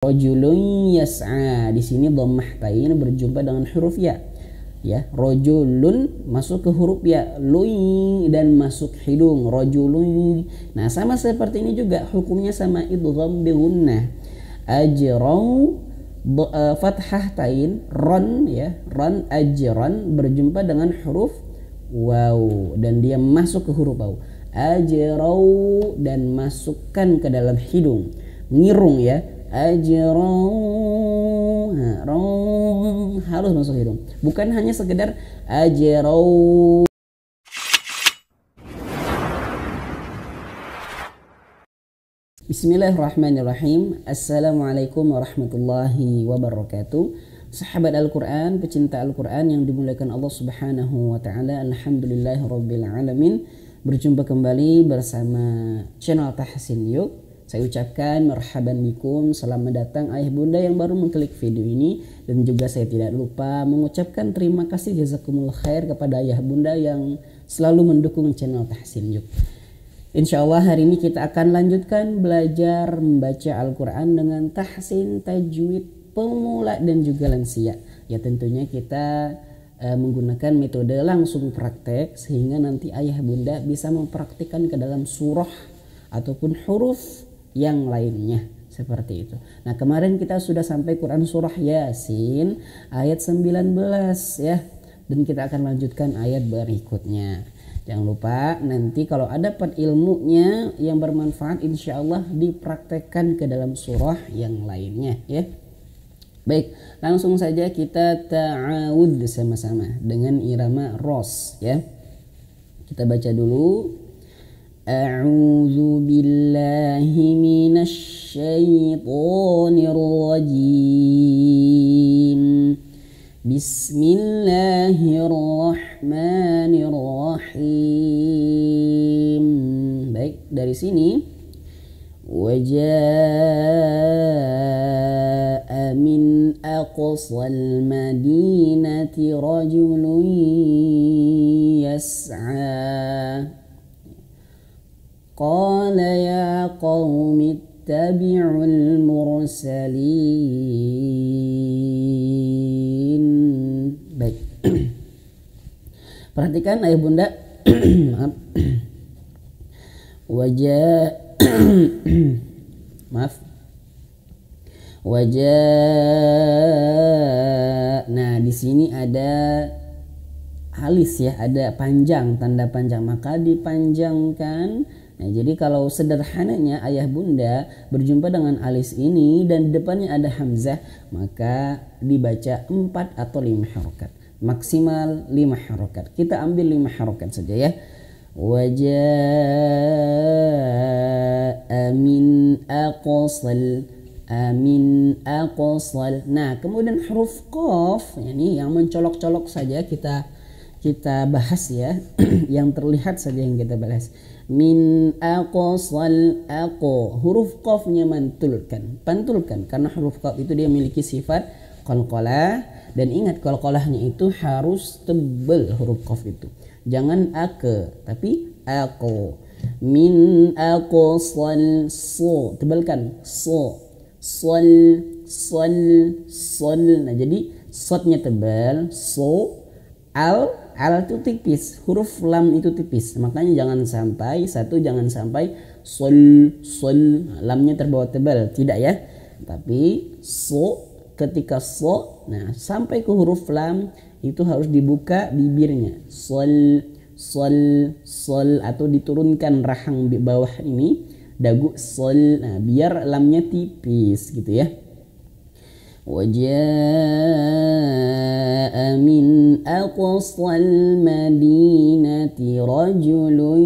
Rajulun yas'a. Di sini dhammah tain berjumpa dengan huruf ya. Ya, rajulun masuk ke huruf ya, lui dan masuk hidung, rajulun. Nah, sama seperti ini juga hukumnya sama idgham bi gunnah. Ajrau fathah tain ron ya, ron ajran berjumpa dengan huruf waw dan dia masuk ke huruf waw. Ajrau dan masukkan ke dalam hidung, ngirung ya, ajrau, harus masuk hidung, bukan hanya sekedar ajrau. Bismillahirrahmanirrahim. Assalamualaikum warahmatullahi wabarakatuh. Sahabat Al-Quran, pecinta Al-Quran yang dimuliakan Allah Subhanahu wa Ta'ala, alhamdulillahirabbil alamin. Berjumpa kembali bersama channel Tahsin Yuk. Saya ucapkan marhaban bikum, selamat datang ayah bunda yang baru mengklik video ini, dan juga saya tidak lupa mengucapkan terima kasih jazakumullah khair kepada ayah bunda yang selalu mendukung channel Tahsin Yuk. Insya Allah hari ini kita akan lanjutkan belajar membaca Al-Quran dengan tahsin, tajwid, pemula dan juga lansia. Ya tentunya kita menggunakan metode langsung praktek sehingga nanti ayah bunda bisa mempraktikkan ke dalam surah ataupun huruf yang lainnya seperti itu. Nah, kemarin kita sudah sampai Quran surah Yasin ayat 19 ya, dan kita akan lanjutkan ayat berikutnya. Jangan lupa nanti kalau ada dapat ilmunya yang bermanfaat, insya Allah dipraktekkan ke dalam surah yang lainnya ya. Baik, langsung saja kita ta'awudz sama-sama dengan irama ros ya. Kita baca dulu. A'udzu billahi minasy syaithanir rajim. Bismillahirrahmanirrahim. Baik, dari sini waja'a min aqsal madinati rajulun yas'a qala ya qaumi ittabi'ul mursalin. Baik. Perhatikan ayah bunda. Maaf. Maaf. Nah, di sini ada alis ya, ada panjang, tanda panjang, maka dipanjangkan. Nah, jadi kalau sederhananya ayah bunda berjumpa dengan alis ini dan depannya ada hamzah, maka dibaca 4 atau 5 harokat, maksimal 5 harokat. Kita ambil 5 harokat saja ya. Waja'a min aqsal, amin aqsal. Nah, kemudian huruf qaf ini yang mencolok-colok saja kita bahas ya. Yang terlihat saja yang kita bahas. Min aqsal aqo, huruf qafnya pantulkan karena huruf qaf itu dia memiliki sifat qalqalah, dan ingat qalqalahnya itu harus tebal huruf qaf itu. Jangan ake tapi aqo. Min aqsal so, tebalkan so, sol. Nah, jadi sodnya tebal, so, al itu tipis, huruf lam itu tipis, makanya jangan sampai sol, lamnya terbawa tebal, tidak ya. Tapi so, ketika so, nah sampai ke huruf lam itu harus dibuka bibirnya, sol, atau diturunkan rahang bawah ini, dagu sol, nah biar lamnya tipis gitu ya. Waja'a min aqsal madinati rajulun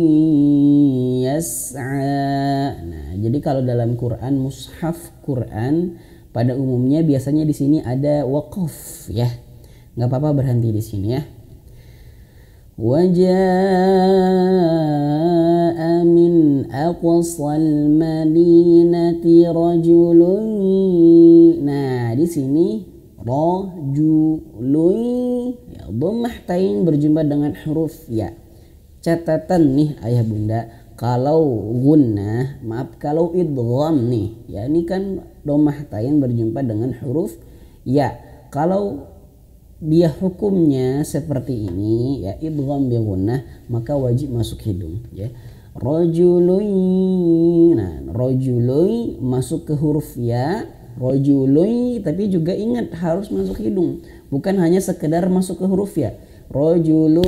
yas'a. Nah, jadi kalau dalam Quran, mushaf Quran pada umumnya biasanya di sini ada waqaf ya. Nggak apa-apa berhenti di sini ya. Waja'a min aqsal madinati rajulun. Nah, di sini rajulun ya, dhammah tain berjumpa dengan huruf ya. Catatan nih ayah bunda, kalau gunnah, maaf kalau idgham nih, ya ini kan dhammah tain berjumpa dengan huruf ya. Kalau dia hukumnya seperti ini ya, idgham bi gunnah, maka wajib masuk hidung ya. Rajulun, nah rajulun masuk ke huruf ya, rajulun, tapi juga ingat harus masuk hidung, bukan hanya sekedar masuk ke huruf ya. Rajulun,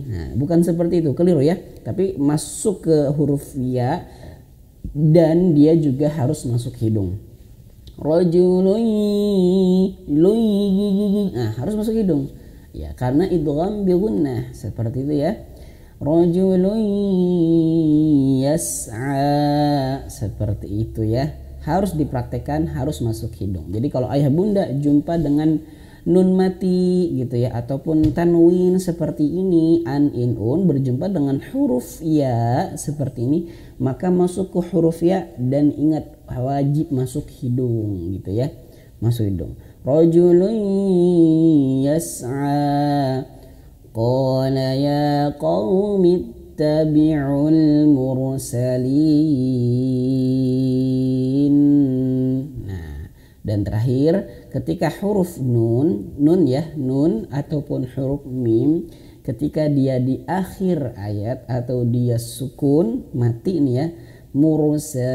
nah bukan seperti itu, keliru ya, tapi masuk ke huruf ya dan dia juga harus masuk hidung. Rajulun, nah harus masuk hidung ya, karena idgham bi gunnah seperti itu ya. Rajulun yas'a, seperti itu ya, harus dipraktekkan, harus masuk hidung. Jadi kalau ayah bunda jumpa dengan nun mati gitu ya, ataupun tanwin seperti ini, an, in, un berjumpa dengan huruf ya seperti ini, maka masuk ke huruf ya dan ingat wajib masuk hidung gitu ya, masuk hidung. Rajulun yas'a qala ya qaumi ittabi'ul mursalin. Nah, dan terakhir ketika huruf nun ya, nun ataupun huruf mim, ketika dia di akhir ayat atau dia sukun mati nih ya, mursalin,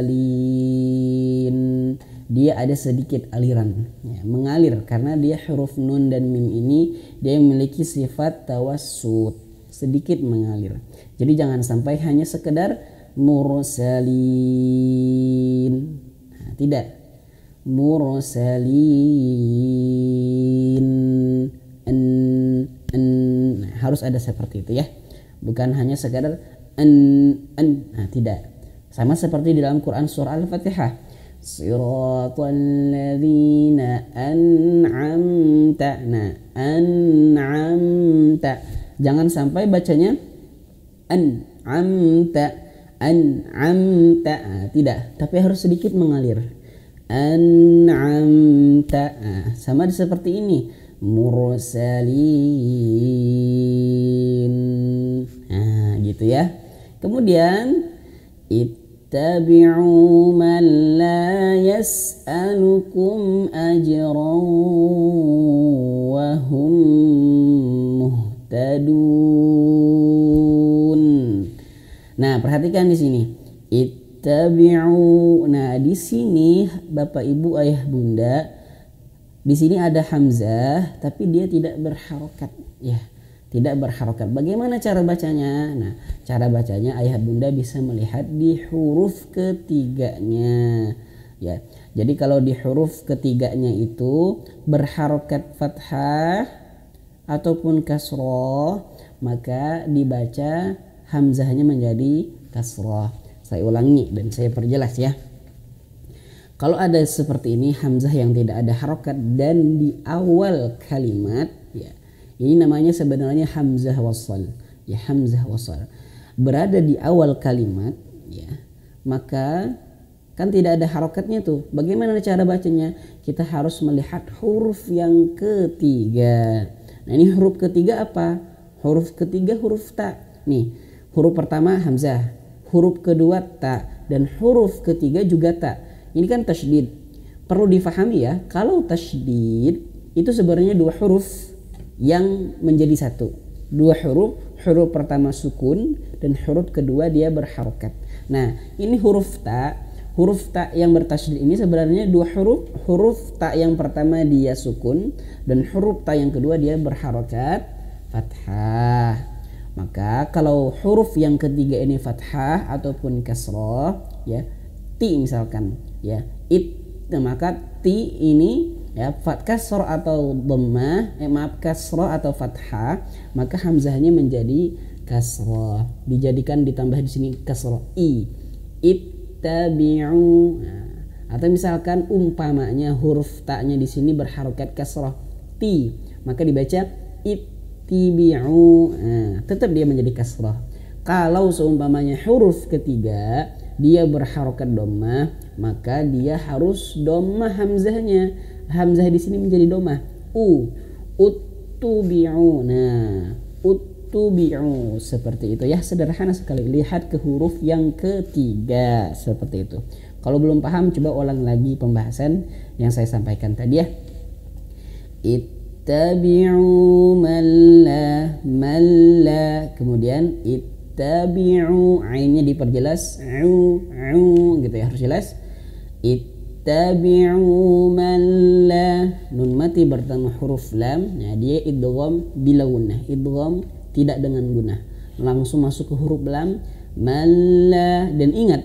dia ada sedikit aliran ya, mengalir karena dia huruf nun dan mim ini dia memiliki sifat tawassut, sedikit mengalir. Jadi jangan sampai hanya sekedar mursalin, nah, tidak, mursalin, nah, harus ada seperti itu ya, bukan hanya sekadar nah, tidak. Sama seperti di dalam Quran surah Al-Fatihah, siratal ladzina an'amta, nah an'amta, jangan sampai bacanya an'amta, nah, tidak, tapi harus sedikit mengalir. An'amta, nah, sama seperti ini, mursalin, nah gitu ya. Kemudian ittabi'u man la yas'alukum ajran wa hum muhtadun. Nah, perhatikan di sini. Ittabi'u. Nah, di sini Bapak Ibu Ayah Bunda, di sini ada hamzah tapi dia tidak berharokat ya. Tidak berharokat. Bagaimana cara bacanya? Nah, cara bacanya ayah bunda bisa melihat di huruf ketiganya ya. Jadi kalau di huruf ketiganya itu berharokat fathah ataupun kasroh, maka dibaca hamzahnya menjadi kasroh. Saya ulangi dan saya perjelas ya. Kalau ada seperti ini hamzah yang tidak ada harokat dan di awal kalimat ya, ini namanya sebenarnya hamzah wasal ya, hamzah wasal berada di awal kalimat ya, maka kan tidak ada harokatnya tuh. Bagaimana cara bacanya? Kita harus melihat huruf yang ketiga. Nah, ini huruf ketiga apa? Huruf ketiga huruf ta. Nih, huruf pertama hamzah, huruf kedua ta, dan huruf ketiga juga ta. Ini kan tasydid. Perlu difahami ya, kalau tasydid itu sebenarnya dua huruf yang menjadi satu. Dua huruf, huruf pertama sukun dan huruf kedua dia berharokat. Nah, ini huruf ta yang bertasydid ini sebenarnya dua huruf. Huruf ta yang pertama dia sukun dan huruf ta yang kedua dia berharokat fathah. Maka kalau huruf yang ketiga ini fathah ataupun kasroh ya, ti misalkan ya, maka ti ini ya kasroh atau dhammah, kasroh atau fathah, maka hamzahnya menjadi kasroh, dijadikan ditambah di sini kasroh i, ittabi'u. Nah, atau misalkan umpamanya huruf ta-nya di sini berharokat kasroh ti, maka dibaca ittibi'u. Nah, tetap dia menjadi kasroh. Kalau seumpamanya huruf ketiga dia berharokat dhammah, maka dia harus dhammah hamzahnya. Hamzah di sini menjadi dhammah. Uttubi'u. Nah, uttubi'u seperti itu ya, sederhana sekali. Lihat ke huruf yang ketiga seperti itu. Kalau belum paham coba ulang lagi pembahasan yang saya sampaikan tadi ya. Ittabi'u malla, kemudian ittabi'u, ainnya diperjelas, gitu ya, harus jelas. Ittabi'u malla, nun mati bertemu huruf lam, nah dia idgham bila gunnah, idgham tidak dengan gunnah, langsung masuk ke huruf lam, malla. Dan ingat,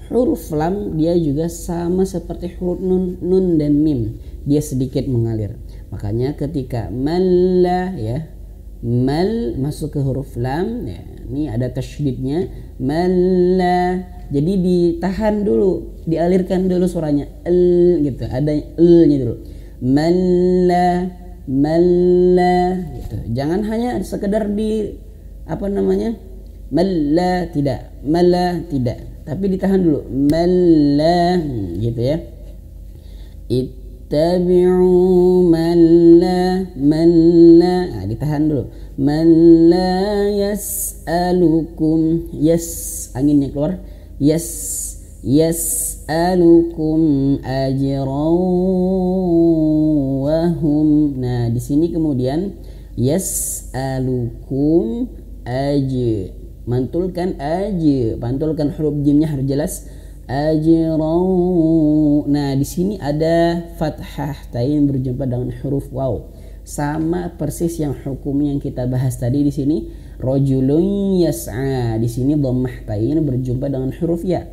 huruf lam dia juga sama seperti huruf nun dan mim, dia sedikit mengalir. Makanya ketika malla ya, mal masuk ke huruf lam ya, ini ada tasydidnya, malla. Jadi ditahan dulu, dialirkan dulu suaranya gitu, ada nya dulu. Malla, gitu. Jangan hanya sekedar di malla tidak, tapi ditahan dulu, malla gitu ya. Ittabi'u malla, nah, ditahan dulu, malla yas'alukum, anginnya keluar, yas'alukum ajran wa hum. Nah di sini kemudian yas'alukum pantulkan huruf jimnya harus jelas, ajran. Nah di sini ada fathah tain berjumpa dengan huruf waw, sama persis yang hukum yang kita bahas tadi. Di sini rajulun yas'a, di sini dhammah tain berjumpa dengan huruf ya,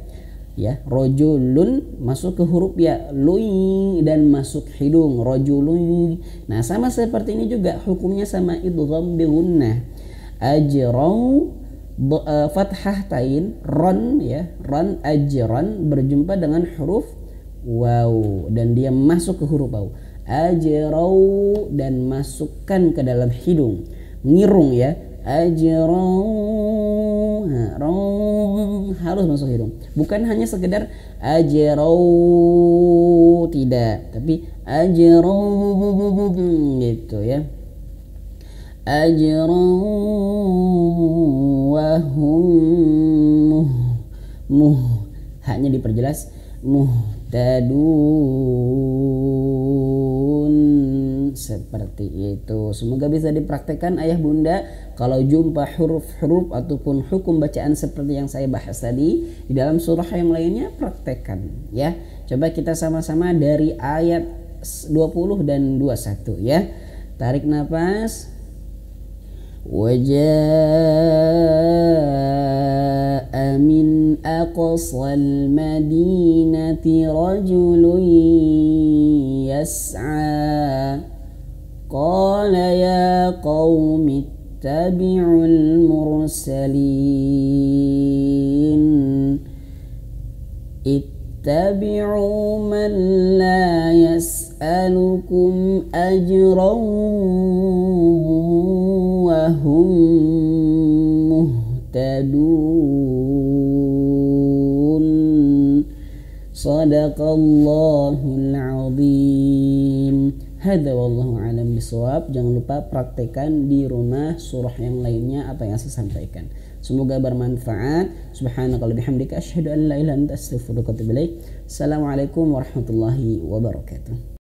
rajulun masuk ke huruf ya, luy dan masuk hidung, rajulun. Nah sama seperti ini juga hukumnya sama, idgham bi gunnah, ajran fathah tain ron ya, ron, ajran berjumpa dengan huruf waw dan dia masuk ke huruf waw, ajrau dan masukkan ke dalam hidung, ngirung ya, ajrau, harus masuk hidung, bukan hanya sekedar ajrau, tidak, tapi ajrau gitu ya, ajrau wa hum haknya diperjelas, muhtadun, seperti itu. Semoga bisa dipraktekkan ayah bunda. Kalau jumpa huruf-huruf ataupun hukum bacaan seperti yang saya bahas tadi di dalam surah yang lainnya, praktekkan ya. Coba kita sama-sama dari ayat 20 dan 21 ya. Tarik nafas. Waja'a min aqsal madinati rajulun yas'a qala ya qaumi ittabi'ul mursalin ittabi'u man la yas'alukum ajran wa hum muhtadun. Sadaqallahul azim. Hadza wallahu alam bisawab. Jangan lupa praktekkan di rumah surah yang lainnya apa yang saya sampaikan. Semoga bermanfaat. Subhanakallahumma bihamdika asyhadu an la ilaha illa anta astaghfiruka wa atubu ilaik. Assalamualaikum warahmatullahi wabarakatuh.